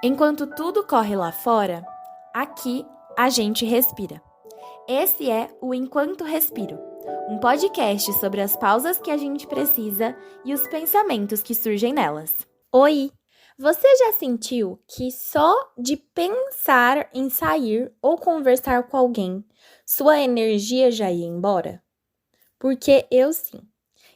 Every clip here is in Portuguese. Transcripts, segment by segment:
Enquanto tudo corre lá fora, aqui a gente respira. Esse é o Enquanto Respiro, um podcast sobre as pausas que a gente precisa e os pensamentos que surgem nelas. Oi! Você já sentiu que só de pensar em sair ou conversar com alguém, sua energia já ia embora? Porque eu sim.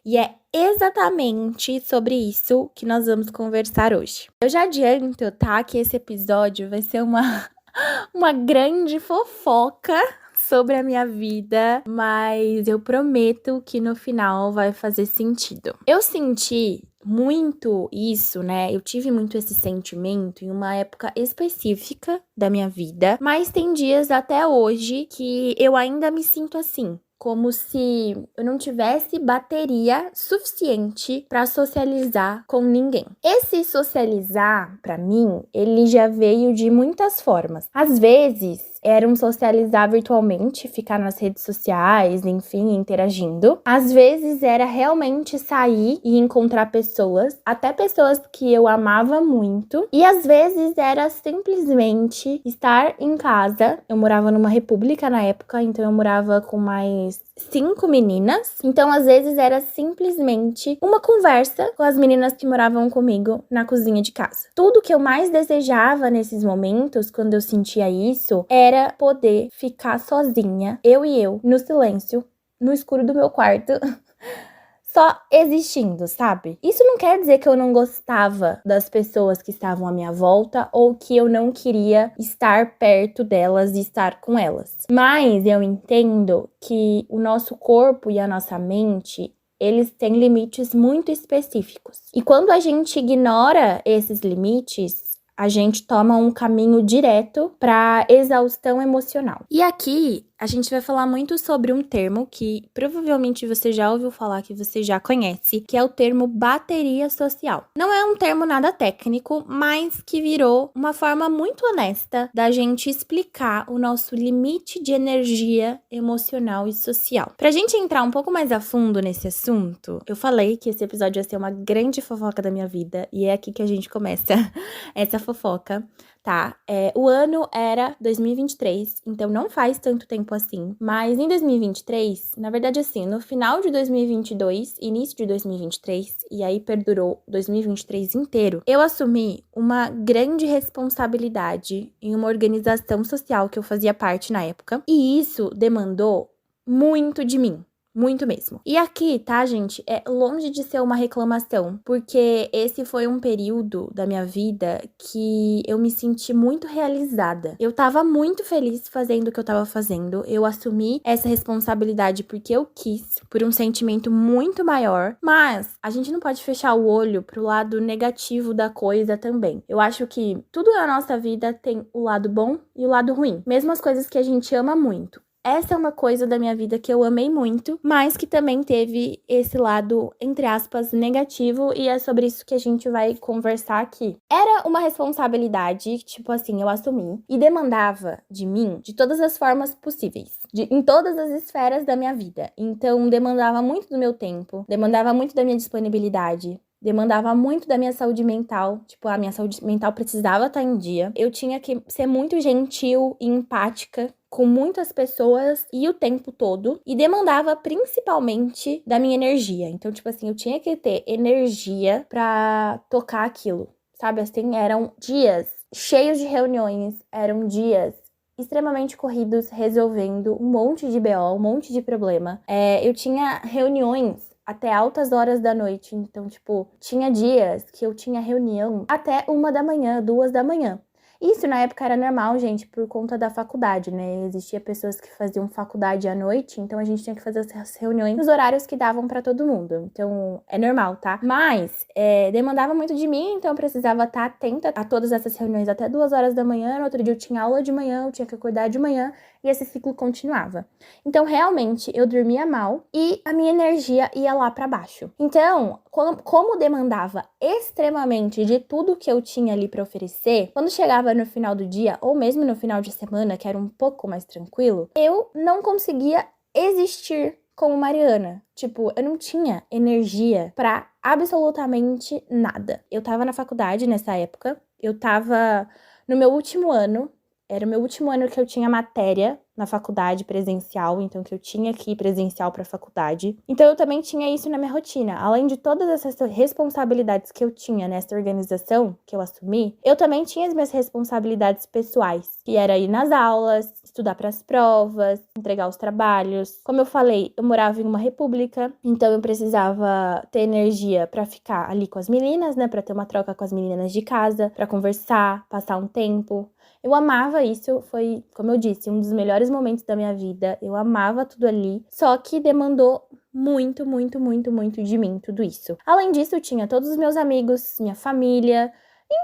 E é exatamente sobre isso que nós vamos conversar hoje. Eu já adianto, tá, que esse episódio vai ser uma grande fofoca sobre a minha vida, mas eu prometo que no final vai fazer sentido. Eu senti muito isso, né? Eu tive muito esse sentimento em uma época específica da minha vida, mas tem dias até hoje que eu ainda me sinto assim. Como se eu não tivesse bateria suficiente para socializar com ninguém. Esse socializar, para mim, ele já veio de muitas formas. Às vezes, era um socializar virtualmente, ficar nas redes sociais, enfim, interagindo. Às vezes, era realmente sair e encontrar pessoas, até pessoas que eu amava muito. E às vezes, era simplesmente estar em casa. Eu morava numa república na época, então eu morava com mais 5 meninas. Então, às vezes, era simplesmente uma conversa com as meninas que moravam comigo na cozinha de casa. Tudo que eu mais desejava nesses momentos, quando eu sentia isso, era poder ficar sozinha, eu, no silêncio, no escuro do meu quarto, só existindo, sabe? Isso não quer dizer que eu não gostava das pessoas que estavam à minha volta ou que eu não queria estar perto delas e estar com elas. Mas eu entendo que o nosso corpo e a nossa mente, eles têm limites muito específicos. E quando a gente ignora esses limites, a gente toma um caminho direto para exaustão emocional. E aqui a gente vai falar muito sobre um termo que provavelmente você já ouviu falar, que você já conhece, que é o termo bateria social. Não é um termo nada técnico, mas que virou uma forma muito honesta da gente explicar o nosso limite de energia emocional e social. Pra gente entrar um pouco mais a fundo nesse assunto, eu falei que esse episódio ia ser uma grande fofoca da minha vida, e é aqui que a gente começa essa fofoca, tá? O ano era 2023, então não faz tanto tempo assim. Mas em 2023, na verdade assim, no final de 2022, início de 2023, e aí perdurou 2023 inteiro, eu assumi uma grande responsabilidade em uma organização social que eu fazia parte na época. E isso demandou muito de mim. Muito mesmo. E aqui, tá, gente, é longe de ser uma reclamação, porque esse foi um período da minha vida que eu me senti muito realizada. Eu tava muito feliz fazendo o que eu tava fazendo. Eu assumi essa responsabilidade porque eu quis, por um sentimento muito maior, mas a gente não pode fechar o olho pro lado negativo da coisa também. Eu acho que tudo na nossa vida tem o lado bom e o lado ruim, mesmo as coisas que a gente ama muito. Essa é uma coisa da minha vida que eu amei muito, mas que também teve esse lado, entre aspas, negativo, e é sobre isso que a gente vai conversar aqui. Era uma responsabilidade, tipo assim, eu assumi, e demandava de mim de todas as formas possíveis, em todas as esferas da minha vida. Então, demandava muito do meu tempo, demandava muito da minha disponibilidade, demandava muito da minha saúde mental. Tipo, a minha saúde mental precisava estar em dia. Eu tinha que ser muito gentil e empática com muitas pessoas e o tempo todo. E demandava principalmente da minha energia. Então, tipo assim, eu tinha que ter energia pra tocar aquilo. Sabe assim, eram dias cheios de reuniões, eram dias extremamente corridos, resolvendo um monte de BO, um monte de problema. Eu tinha reuniões até altas horas da noite. Então, tipo, tinha dias que eu tinha reunião até 1 da manhã, 2 da manhã. Isso na época era normal, gente, por conta da faculdade, né? Existia pessoas que faziam faculdade à noite, então a gente tinha que fazer as reuniões nos horários que davam pra todo mundo. Então, é normal, tá? Mas, demandava muito de mim, então eu precisava estar atenta a todas essas reuniões até 2 horas da manhã. No outro dia eu tinha aula de manhã, eu tinha que acordar de manhã, e esse ciclo continuava. Então, realmente, eu dormia mal e a minha energia ia lá pra baixo. Então, como demandava extremamente de tudo que eu tinha ali pra oferecer, quando chegava no final do dia, ou mesmo no final de semana, que era um pouco mais tranquilo, eu não conseguia existir como Mariana. Tipo, eu não tinha energia pra absolutamente nada. Eu tava na faculdade nessa época, Eu tava no meu último ano, era o meu último ano que eu tinha matéria na faculdade presencial, então que eu tinha que ir presencial para a faculdade. Então eu também tinha isso na minha rotina. Além de todas essas responsabilidades que eu tinha nessa organização que eu assumi, eu também tinha as minhas responsabilidades pessoais, que era ir nas aulas, estudar para as provas, entregar os trabalhos. Como eu falei, eu morava em uma república, então eu precisava ter energia para ficar ali com as meninas, né, para ter uma troca com as meninas de casa, para conversar, passar um tempo. Eu amava isso, foi, como eu disse, um dos melhores momentos da minha vida. Eu amava tudo ali, só que demandou muito, muito, muito, muito de mim tudo isso. Além disso, eu tinha todos os meus amigos, minha família,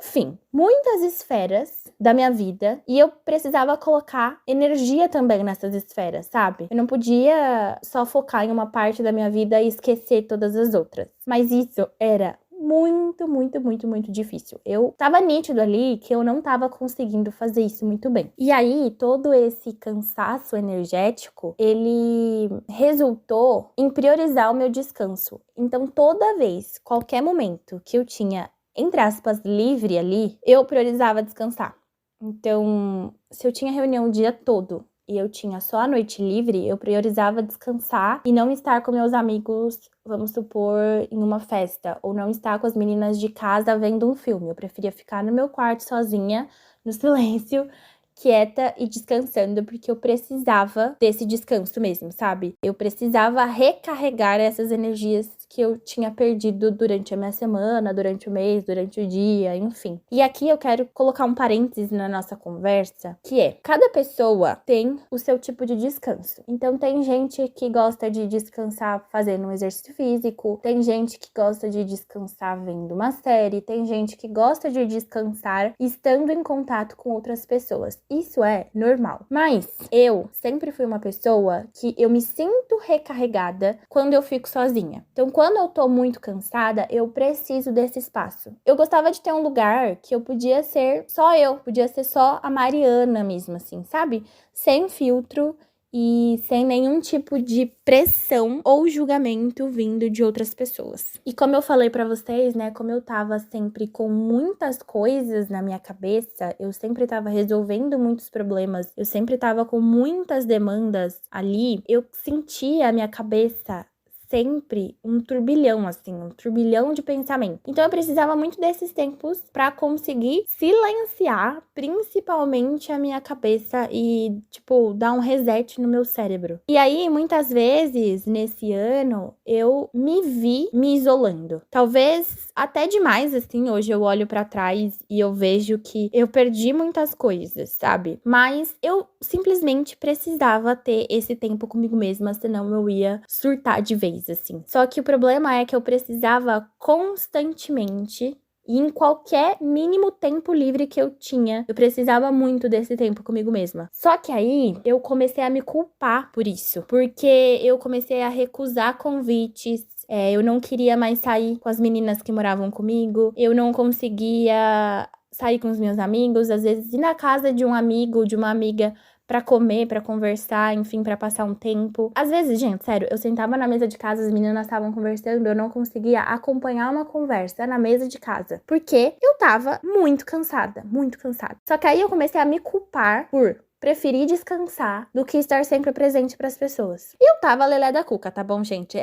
enfim, muitas esferas da minha vida e eu precisava colocar energia também nessas esferas, sabe? Eu não podia só focar em uma parte da minha vida e esquecer todas as outras. Mas isso era muito, muito, muito, muito difícil. Eu tava nítido ali que eu não tava conseguindo fazer isso muito bem. E aí, todo esse cansaço energético, ele resultou em priorizar o meu descanso. Então, toda vez, qualquer momento que eu tinha, entre aspas, livre ali, eu priorizava descansar. Então, se eu tinha reunião o dia todo e eu tinha só a noite livre, eu priorizava descansar e não estar com meus amigos, vamos supor, em uma festa, ou não estar com as meninas de casa vendo um filme. Eu preferia ficar no meu quarto sozinha, no silêncio, quieta e descansando, porque eu precisava desse descanso mesmo, sabe? Eu precisava recarregar essas energias que eu tinha perdido durante a minha semana, durante o mês, durante o dia, enfim. E aqui eu quero colocar um parênteses na nossa conversa, que é, cada pessoa tem o seu tipo de descanso. Então tem gente que gosta de descansar fazendo um exercício físico, tem gente que gosta de descansar vendo uma série, tem gente que gosta de descansar estando em contato com outras pessoas. Isso é normal. Mas eu sempre fui uma pessoa que eu me sinto recarregada quando eu fico sozinha. Então, quando eu tô muito cansada, eu preciso desse espaço. Eu gostava de ter um lugar que eu podia ser só eu, podia ser só a Mariana mesmo, assim, sabe? Sem filtro e sem nenhum tipo de pressão ou julgamento vindo de outras pessoas. E como eu falei pra vocês, né, como eu tava sempre com muitas coisas na minha cabeça, eu sempre tava resolvendo muitos problemas, eu sempre tava com muitas demandas ali, eu sentia a minha cabeça sempre um turbilhão, assim, um turbilhão de pensamento. Então eu precisava muito desses tempos para conseguir silenciar, principalmente a minha cabeça e, tipo, dar um reset no meu cérebro. E aí, muitas vezes, nesse ano, eu me vi me isolando. Talvez até demais, assim, hoje eu olho para trás e eu vejo que eu perdi muitas coisas, sabe? Mas eu simplesmente precisava ter esse tempo comigo mesma, senão eu ia surtar de vez, assim. Só que o problema é que eu precisava constantemente e em qualquer mínimo tempo livre que eu tinha, eu precisava muito desse tempo comigo mesma. Só que aí, eu comecei a me culpar por isso. Porque eu comecei a recusar convites. Eu não queria mais sair com as meninas que moravam comigo. Eu não conseguia sair com os meus amigos. Às vezes, ir na casa de um amigo, de uma amiga, pra comer, pra conversar, enfim, pra passar um tempo. Às vezes, gente, sério, eu sentava na mesa de casa, as meninas estavam conversando, eu não conseguia acompanhar uma conversa na mesa de casa, porque eu tava muito cansada, muito cansada. Só que aí eu comecei a me culpar por preferir descansar do que estar sempre presente pras pessoas. E eu tava lelé da cuca, tá bom, gente?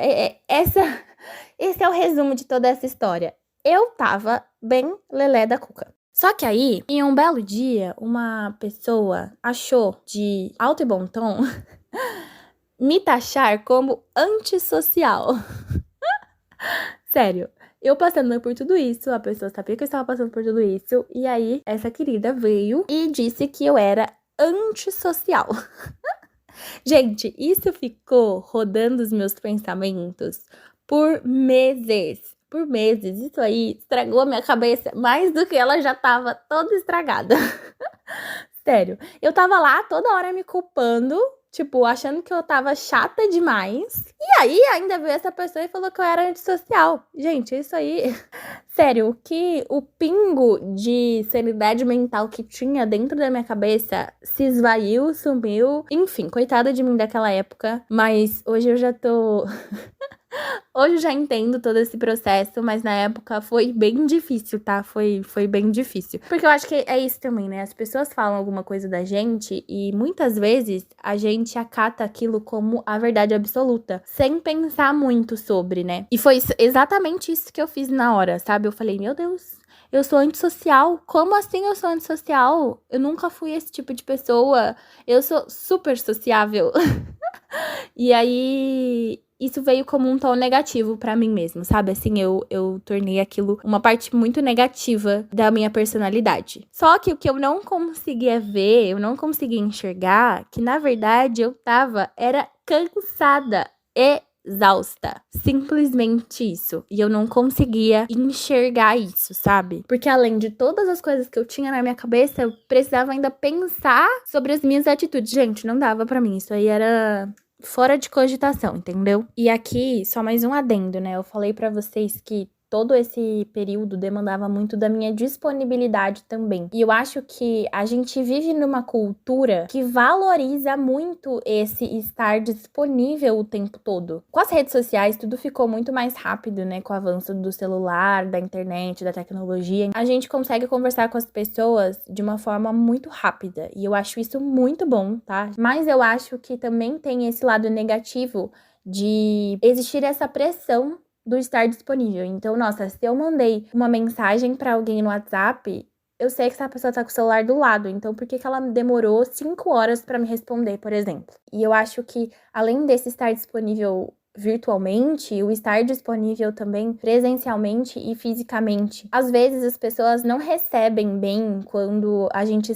Esse é o resumo de toda essa história. Eu tava bem lelé da cuca. Só que aí, em um belo dia, uma pessoa achou de alto e bom tom me taxar como antissocial. Sério, eu passando por tudo isso, a pessoa sabia que eu estava passando por tudo isso, e aí essa querida veio e disse que eu era antissocial. Gente, isso ficou rodando os meus pensamentos por meses. Por meses. Isso aí estragou a minha cabeça mais do que ela já tava toda estragada. Sério. Eu tava lá toda hora me culpando, tipo, achando que eu tava chata demais. E aí ainda veio essa pessoa e falou que eu era antissocial. Gente, isso aí... Sério, o pingo de sanidade mental que tinha dentro da minha cabeça se esvaiu, sumiu. Enfim, coitada de mim daquela época. Mas hoje eu já tô... Hoje eu já entendo todo esse processo, mas na época foi bem difícil, tá? Foi bem difícil. Porque eu acho que é isso também, né? As pessoas falam alguma coisa da gente e muitas vezes a gente acata aquilo como a verdade absoluta, sem pensar muito sobre, né? E foi exatamente isso que eu fiz na hora, sabe? Eu falei, meu Deus, eu sou antissocial? Como assim eu sou antissocial? Eu nunca fui esse tipo de pessoa. Eu sou super sociável. E aí, isso veio como um tom negativo pra mim mesmo, sabe? Assim, eu tornei aquilo uma parte muito negativa da minha personalidade. Só que o que eu não conseguia ver, eu não conseguia enxergar, que na verdade eu era cansada, exausta. Simplesmente isso. E eu não conseguia enxergar isso, sabe? Porque além de todas as coisas que eu tinha na minha cabeça, eu precisava ainda pensar sobre as minhas atitudes. Gente, não dava pra mim. Isso aí era fora de cogitação, entendeu? E aqui, só mais um adendo, né? Eu falei pra vocês que todo esse período demandava muito da minha disponibilidade também. E eu acho que a gente vive numa cultura que valoriza muito esse estar disponível o tempo todo. Com as redes sociais, tudo ficou muito mais rápido, né? Com o avanço do celular, da internet, da tecnologia. A gente consegue conversar com as pessoas de uma forma muito rápida. E eu acho isso muito bom, tá? Mas eu acho que também tem esse lado negativo de existir essa pressão do estar disponível. Então, nossa, se eu mandei uma mensagem pra alguém no WhatsApp, eu sei que essa pessoa tá com o celular do lado. Então, por que ela demorou 5 horas pra me responder, por exemplo? E eu acho que, além desse estar disponível virtualmente, o estar disponível também presencialmente e fisicamente. Às vezes as pessoas não recebem bem quando a gente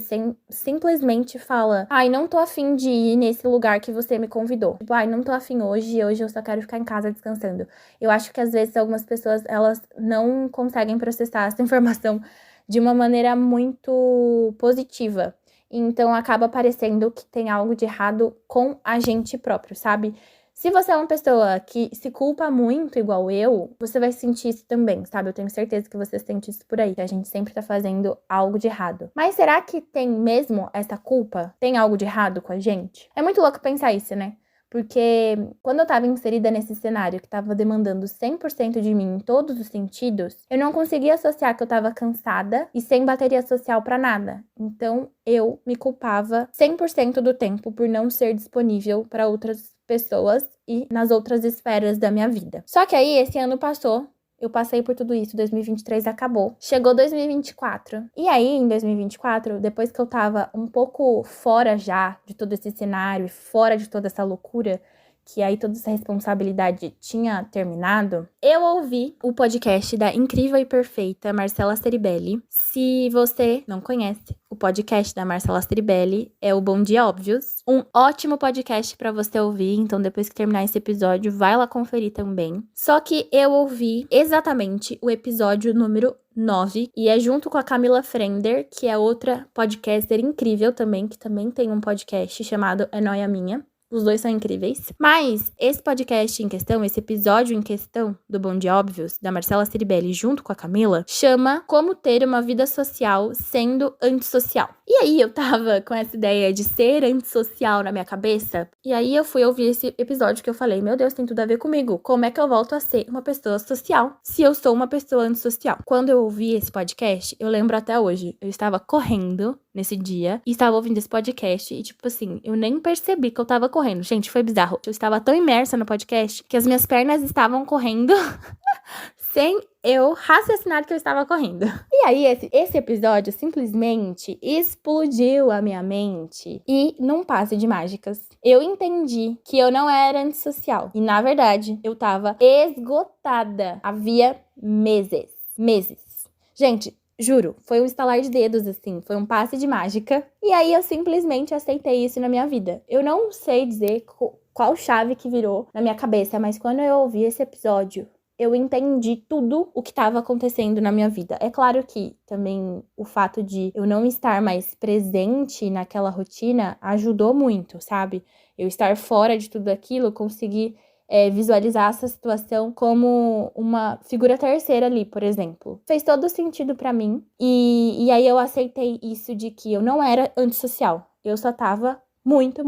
simplesmente fala: ai, não tô afim de ir nesse lugar que você me convidou. Tipo, ai, não tô afim hoje eu só quero ficar em casa descansando. Eu acho que às vezes algumas pessoas, elas não conseguem processar essa informação de uma maneira muito positiva. Então acaba parecendo que tem algo de errado com a gente próprio, sabe? Se você é uma pessoa que se culpa muito, igual eu, você vai sentir isso também, sabe? Eu tenho certeza que você sente isso por aí, que a gente sempre tá fazendo algo de errado. Mas será que tem mesmo essa culpa? Tem algo de errado com a gente? É muito louco pensar isso, né? Porque quando eu tava inserida nesse cenário que tava demandando 100% de mim em todos os sentidos, eu não conseguia associar que eu tava cansada e sem bateria social pra nada. Então, eu me culpava 100% do tempo por não ser disponível pra outras pessoas e nas outras esferas da minha vida. Só que aí, esse ano passou. Eu passei por tudo isso, 2023 acabou. Chegou 2024. E aí, em 2024, depois que eu tava um pouco fora já de todo esse cenário, fora de toda essa loucura, que aí toda essa responsabilidade tinha terminado, eu ouvi o podcast da incrível e perfeita Marcela Ceribelli. Se você não conhece, o podcast da Marcela Ceribelli é o Bom Dia Óbvios. Um ótimo podcast pra você ouvir, então depois que terminar esse episódio, vai lá conferir também. Só que eu ouvi exatamente o episódio número 9, e é junto com a Camila Frender, que é outra podcaster incrível também, que também tem um podcast chamado É Nóia Minha. Os dois são incríveis. Mas esse podcast em questão, esse episódio em questão do Bom Dia Óbvios, da Marcela Ceribelli junto com a Camila, chama Como Ter uma Vida Social Sendo Antissocial. E aí eu tava com essa ideia de ser antissocial na minha cabeça, e aí eu fui ouvir esse episódio que eu falei, meu Deus, tem tudo a ver comigo. Como é que eu volto a ser uma pessoa social se eu sou uma pessoa antissocial? Quando eu ouvi esse podcast, eu lembro até hoje, eu estava correndo nesse dia e estava ouvindo esse podcast e, tipo assim, eu nem percebi que eu tava correndo. Gente, foi bizarro. Eu estava tão imersa no podcast que as minhas pernas estavam correndo sem eu raciocinar que eu estava correndo. E aí, esse episódio simplesmente explodiu a minha mente. E, num passe de mágicas, eu entendi que eu não era antissocial. E, na verdade, eu tava esgotada. Havia meses. Gente, juro, foi um estalar de dedos, assim, foi um passe de mágica. E aí eu simplesmente aceitei isso na minha vida. Eu não sei dizer qual chave que virou na minha cabeça, mas quando eu ouvi esse episódio, eu entendi tudo o que estava acontecendo na minha vida. É claro que também o fato de eu não estar mais presente naquela rotina ajudou muito, sabe? Eu estar fora de tudo aquilo, conseguir visualizar essa situação como uma figura terceira ali, por exemplo. Fez todo sentido pra mim. E aí eu aceitei isso de que eu não era antissocial. Eu só tava muito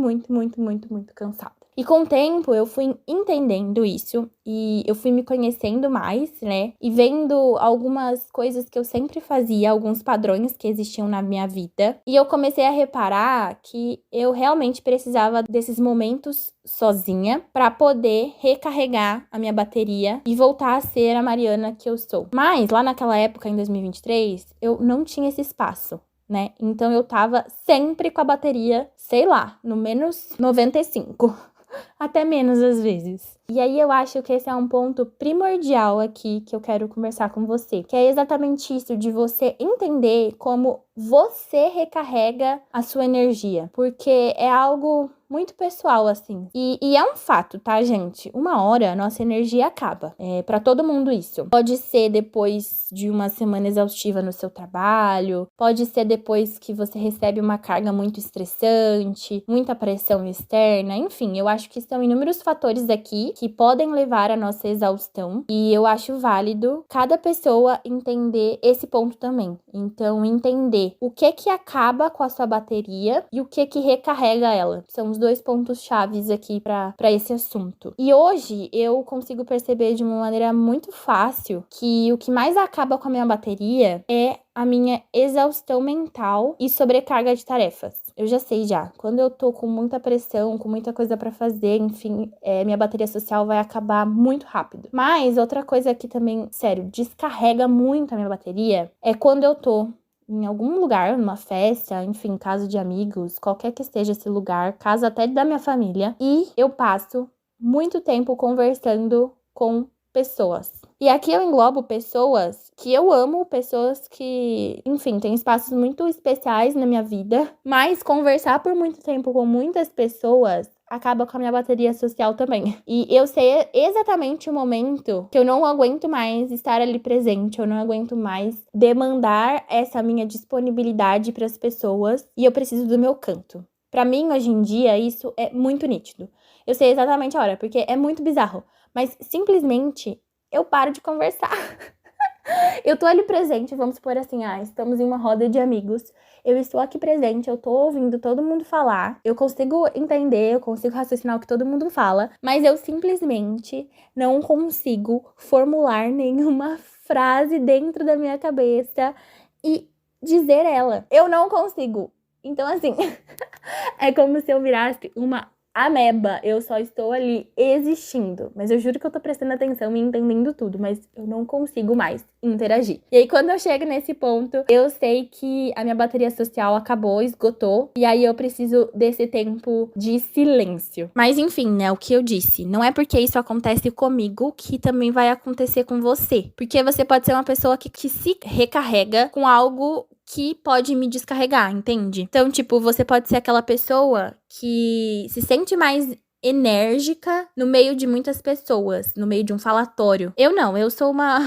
cansada. E com o tempo eu fui entendendo isso e eu fui me conhecendo mais, né? E vendo algumas coisas que eu sempre fazia, alguns padrões que existiam na minha vida. E eu comecei a reparar que eu realmente precisava desses momentos sozinha para poder recarregar a minha bateria e voltar a ser a Mariana que eu sou. Mas lá naquela época, em 2023, eu não tinha esse espaço, né? Então eu tava sempre com a bateria, sei lá, no menos 95. Até menos às vezes. E aí eu acho que esse é um ponto primordial aqui que eu quero conversar com você, que é exatamente isso de você entender como você recarrega a sua energia, porque é algo muito pessoal, assim. E é um fato, tá, gente? Uma hora a nossa energia acaba. É pra todo mundo isso. Pode ser depois de uma semana exaustiva no seu trabalho, pode ser depois que você recebe uma carga muito estressante, muita pressão externa, enfim, eu acho que são inúmeros fatores aqui que podem levar à nossa exaustão. E eu acho válido cada pessoa entender esse ponto também. Então, entender o que acaba com a sua bateria e o que recarrega ela. São os dois pontos chaves aqui para esse assunto. E hoje eu consigo perceber de uma maneira muito fácil que o que mais acaba com a minha bateria é a minha exaustão mental e sobrecarga de tarefas. Eu já sei já, quando eu tô com muita pressão, com muita coisa pra fazer, enfim, minha bateria social vai acabar muito rápido. Mas outra coisa que também, sério, descarrega muito a minha bateria é quando eu tô em algum lugar, numa festa, enfim, casa de amigos, qualquer que esteja esse lugar, casa até da minha família, e eu passo muito tempo conversando com pessoas. E aqui eu englobo pessoas que eu amo, pessoas que, enfim, têm espaços muito especiais na minha vida, mas conversar por muito tempo com muitas pessoas acaba com a minha bateria social também. E eu sei exatamente o momento que eu não aguento mais estar ali presente, eu não aguento mais demandar essa minha disponibilidade para as pessoas e eu preciso do meu canto. Pra mim, hoje em dia, isso é muito nítido. Eu sei exatamente a hora, porque é muito bizarro. Mas, simplesmente, eu paro de conversar. Eu tô ali presente, vamos supor assim, estamos em uma roda de amigos. Eu estou aqui presente, eu tô ouvindo todo mundo falar. Eu consigo entender, eu consigo raciocinar o que todo mundo fala. Mas eu simplesmente não consigo formular nenhuma frase dentro da minha cabeça e dizer ela. Eu não consigo. Então, assim, é como se eu virasse uma ameba. Eu só estou ali existindo. Mas eu juro que eu tô prestando atenção e entendendo tudo, mas eu não consigo mais interagir. E aí, quando eu chego nesse ponto, eu sei que a minha bateria social acabou, esgotou, e aí eu preciso desse tempo de silêncio. Mas enfim, né, o que eu disse, não é porque isso acontece comigo que também vai acontecer com você. Porque você pode ser uma pessoa que se recarrega com algo que pode me descarregar, entende? Então, tipo, você pode ser aquela pessoa que se sente mais enérgica no meio de muitas pessoas, no meio de um falatório. Eu não, eu sou uma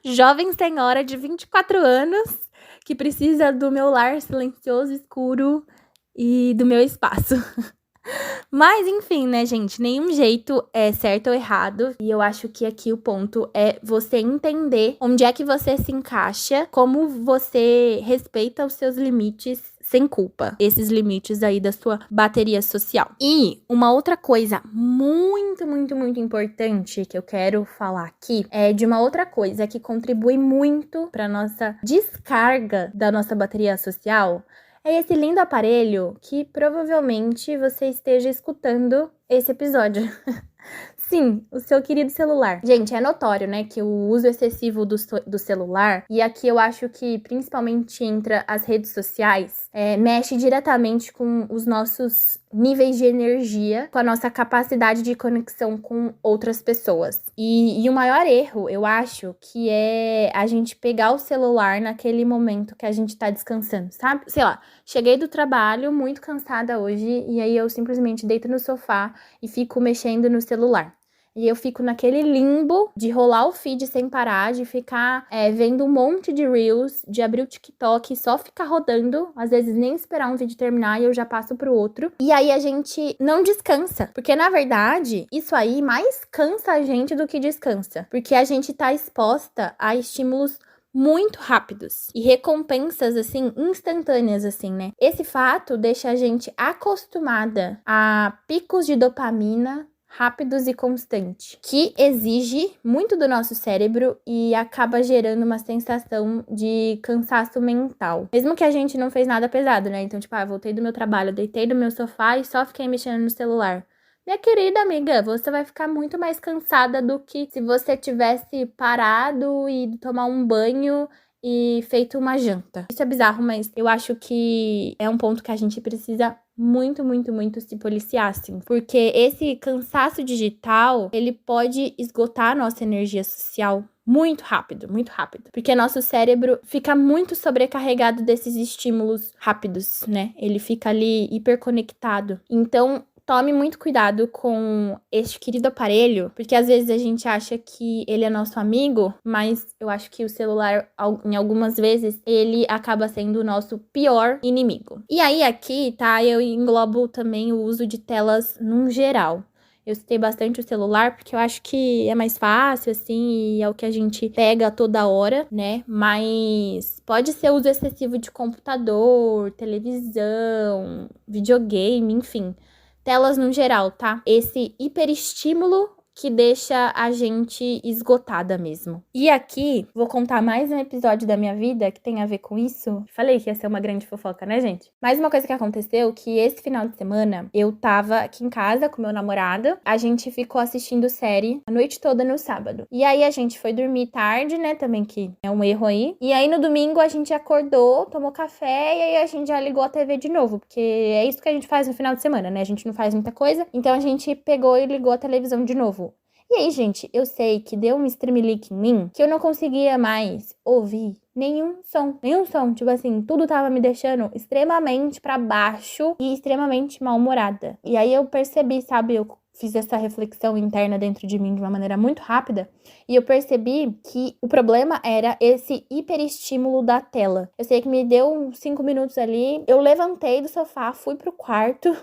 jovem senhora de 24 anos que precisa do meu lar silencioso, escuro e do meu espaço. Mas, enfim, né, gente? Nenhum jeito é certo ou errado. E eu acho que aqui o ponto é você entender onde é que você se encaixa, como você respeita os seus limites sem culpa. Esses limites aí da sua bateria social. E uma outra coisa muito, muito, muito importante que eu quero falar aqui é de uma outra coisa que contribui muito para nossa descarga da nossa bateria social. É esse lindo aparelho que provavelmente você esteja escutando esse episódio. Sim, o seu querido celular. Gente, é notório, né, que o uso excessivo do celular, e aqui eu acho que principalmente entra as redes sociais, mexe diretamente com os nossos níveis de energia, com a nossa capacidade de conexão com outras pessoas. E o maior erro, eu acho, que é a gente pegar o celular naquele momento que a gente tá descansando, sabe? Sei lá, cheguei do trabalho muito cansada hoje, e aí eu simplesmente deito no sofá e fico mexendo no celular. E eu fico naquele limbo de rolar o feed sem parar, de ficar vendo um monte de Reels, de abrir o TikTok e só ficar rodando, às vezes nem esperar um vídeo terminar e eu já passo pro outro. E aí a gente não descansa, porque na verdade, isso aí mais cansa a gente do que descansa, porque a gente tá exposta a estímulos muito rápidos e recompensas, assim, instantâneas, assim, né? Esse fato deixa a gente acostumada a picos de dopamina rápidos e constantes, que exige muito do nosso cérebro e acaba gerando uma sensação de cansaço mental. Mesmo que a gente não fez nada pesado, né? Então, tipo, voltei do meu trabalho, deitei do meu sofá e só fiquei mexendo no celular. Minha querida amiga, você vai ficar muito mais cansada do que se você tivesse parado e tomar um banho e feito uma janta. Isso é bizarro, mas eu acho que é um ponto que a gente precisa muito, muito, muito se policiar, assim. Porque esse cansaço digital, ele pode esgotar a nossa energia social muito rápido, muito rápido. Porque nosso cérebro fica muito sobrecarregado desses estímulos rápidos, né? Ele fica ali hiperconectado. Então, tome muito cuidado com este querido aparelho, porque às vezes a gente acha que ele é nosso amigo, mas eu acho que o celular, em algumas vezes, ele acaba sendo o nosso pior inimigo. E aí aqui, tá, eu englobo também o uso de telas num geral. Eu citei bastante o celular porque eu acho que é mais fácil, assim, e é o que a gente pega toda hora, né? Mas pode ser uso excessivo de computador, televisão, videogame, enfim. Telas no geral, tá? Esse hiperestímulo que deixa a gente esgotada mesmo. E aqui, vou contar mais um episódio da minha vida que tem a ver com isso. Falei que ia ser uma grande fofoca, né, gente? Mais uma coisa que aconteceu, que esse final de semana, eu tava aqui em casa com meu namorado, a gente ficou assistindo série a noite toda no sábado. E aí a gente foi dormir tarde, né, também que é um erro aí. E aí no domingo a gente acordou, tomou café e aí a gente já ligou a TV de novo, porque é isso que a gente faz no final de semana, né? A gente não faz muita coisa. Então a gente pegou e ligou a televisão de novo. E aí, gente, eu sei que deu um streamlink em mim que eu não conseguia mais ouvir nenhum som. Tipo assim, tudo tava me deixando extremamente pra baixo e extremamente mal-humorada. E aí eu percebi, sabe, eu fiz essa reflexão interna dentro de mim de uma maneira muito rápida e eu percebi que o problema era esse hiperestímulo da tela. Eu sei que me deu uns 5 minutos ali, eu levantei do sofá, fui pro quarto.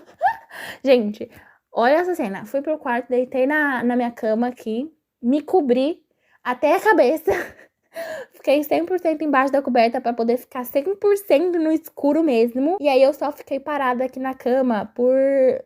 Gente, olha essa cena. Fui pro quarto, deitei na minha cama aqui, me cobri até a cabeça. Fiquei 100% embaixo da coberta pra poder ficar 100% no escuro mesmo. E aí eu só fiquei parada aqui na cama por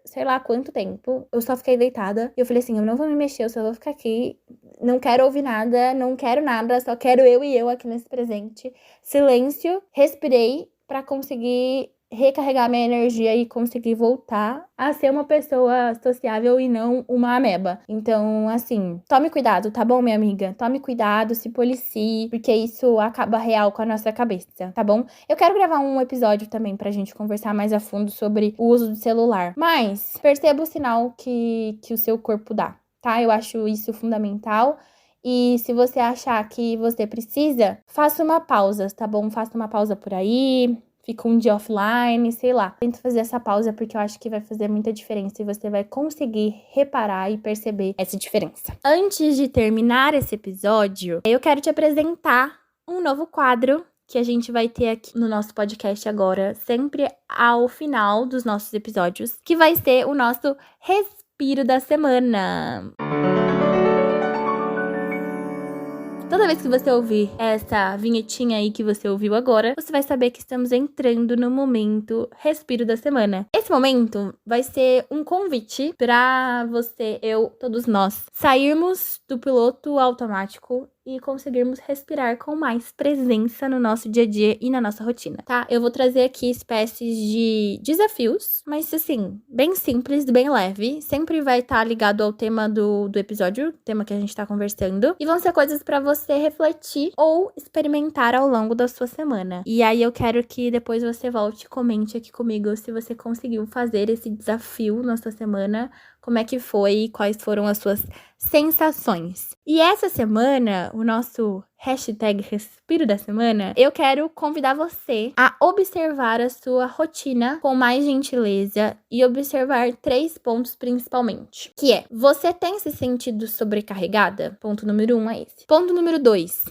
sei lá quanto tempo. Eu só fiquei deitada. E eu falei assim, eu não vou me mexer, eu só vou ficar aqui. Não quero ouvir nada, não quero nada, só quero eu e eu aqui nesse presente. Silêncio, respirei pra conseguir recarregar minha energia e conseguir voltar a ser uma pessoa sociável e não uma ameba. Então, assim, tome cuidado, tá bom, minha amiga? Tome cuidado, se policie, porque isso acaba real com a nossa cabeça, tá bom? Eu quero gravar um episódio também pra gente conversar mais a fundo sobre o uso do celular. Mas, perceba o sinal que o seu corpo dá, tá? Eu acho isso fundamental. E se você achar que você precisa, faça uma pausa, tá bom? Faça uma pausa por aí, fica um dia offline, sei lá. Tento fazer essa pausa porque eu acho que vai fazer muita diferença e você vai conseguir reparar e perceber essa diferença. Antes de terminar esse episódio, eu quero te apresentar um novo quadro que a gente vai ter aqui no nosso podcast agora, sempre ao final dos nossos episódios, que vai ser o nosso Respiro da Semana. Toda vez que você ouvir essa vinhetinha aí que você ouviu agora, você vai saber que estamos entrando no momento Respiro da Semana. Esse momento vai ser um convite para você, eu, todos nós, sairmos do piloto automático e conseguirmos respirar com mais presença no nosso dia a dia e na nossa rotina, tá? Eu vou trazer aqui espécies de desafios, mas assim, bem simples, bem leve. Sempre vai estar ligado ao tema do episódio, tema que a gente tá conversando. E vão ser coisas pra você refletir ou experimentar ao longo da sua semana. E aí eu quero que depois você volte e comente aqui comigo se você conseguiu fazer esse desafio na sua semana, como é que foi e quais foram as suas sensações. E essa semana, o nosso hashtag Respiro da Semana, eu quero convidar você a observar a sua rotina com mais gentileza e observar 3 pontos principalmente. Que é, você tem se sentido sobrecarregada? Ponto número 1 é esse. Ponto número 2.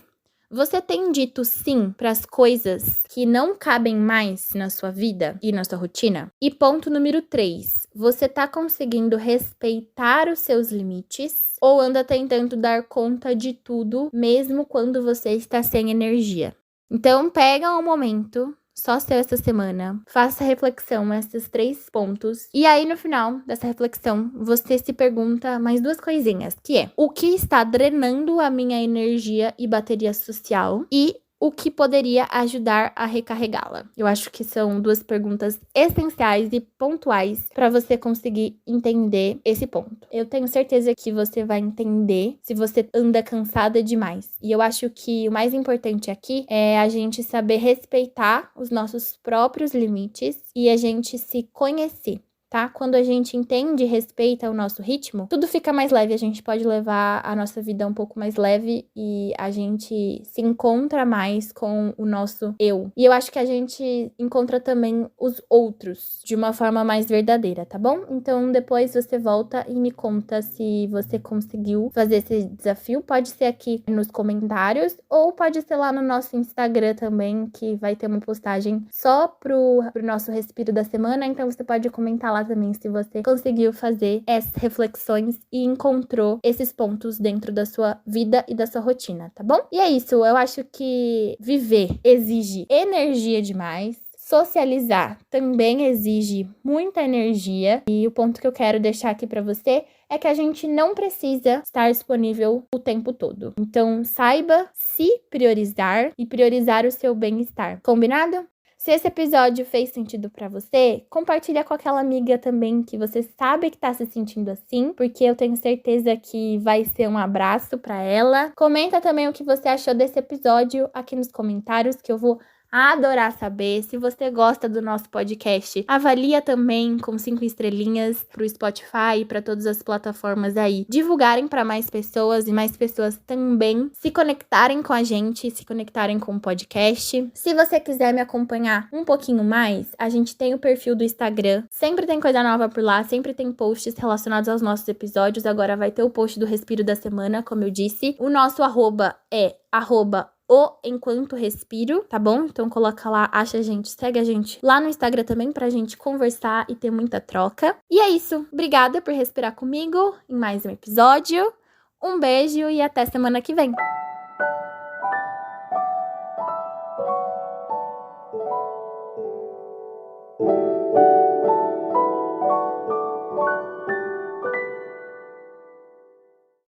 Você tem dito sim para as coisas que não cabem mais na sua vida e na sua rotina? E ponto número 3, você tá conseguindo respeitar os seus limites ou anda tentando dar conta de tudo, mesmo quando você está sem energia? Então, pega um momento, só seu essa semana, faça reflexão nesses 3 pontos. E aí, no final dessa reflexão, você se pergunta mais 2 coisinhas, que é: o que está drenando a minha energia e bateria social? E o que poderia ajudar a recarregá-la? Eu acho que são 2 perguntas essenciais e pontuais para você conseguir entender esse ponto. Eu tenho certeza que você vai entender se você anda cansada demais. E eu acho que o mais importante aqui é a gente saber respeitar os nossos próprios limites e a gente se conhecer. Tá? Quando a gente entende e respeita o nosso ritmo, tudo fica mais leve, a gente pode levar a nossa vida um pouco mais leve e a gente se encontra mais com o nosso eu. E eu acho que a gente encontra também os outros de uma forma mais verdadeira, tá bom? Então depois você volta e me conta se você conseguiu fazer esse desafio. Pode ser aqui nos comentários ou pode ser lá no nosso Instagram também, que vai ter uma postagem só pro nosso respiro da semana, então você pode comentar lá também se você conseguiu fazer essas reflexões e encontrou esses pontos dentro da sua vida e da sua rotina, tá bom? E é isso, eu acho que viver exige energia demais. Socializar também exige muita energia. E o ponto que eu quero deixar aqui pra você é que a gente não precisa estar disponível o tempo todo. Então, saiba se priorizar e priorizar o seu bem-estar. Combinado? Se esse episódio fez sentido pra você, compartilha com aquela amiga também que você sabe que tá se sentindo assim, porque eu tenho certeza que vai ser um abraço pra ela. Comenta também o que você achou desse episódio aqui nos comentários, que eu vou adorar saber. Se você gosta do nosso podcast, avalia também com 5 estrelinhas pro Spotify e para todas as plataformas aí. Divulgarem para mais pessoas e mais pessoas também se conectarem com a gente, se conectarem com o podcast. Se você quiser me acompanhar um pouquinho mais, a gente tem o perfil do Instagram. Sempre tem coisa nova por lá, sempre tem posts relacionados aos nossos episódios. Agora vai ter o post do Respiro da Semana, como eu disse. O nosso arroba é @o enquanto respiro, tá bom? Então coloca lá, acha a gente, segue a gente lá no Instagram também pra gente conversar e ter muita troca. E é isso. Obrigada por respirar comigo em mais um episódio. Um beijo e até semana que vem.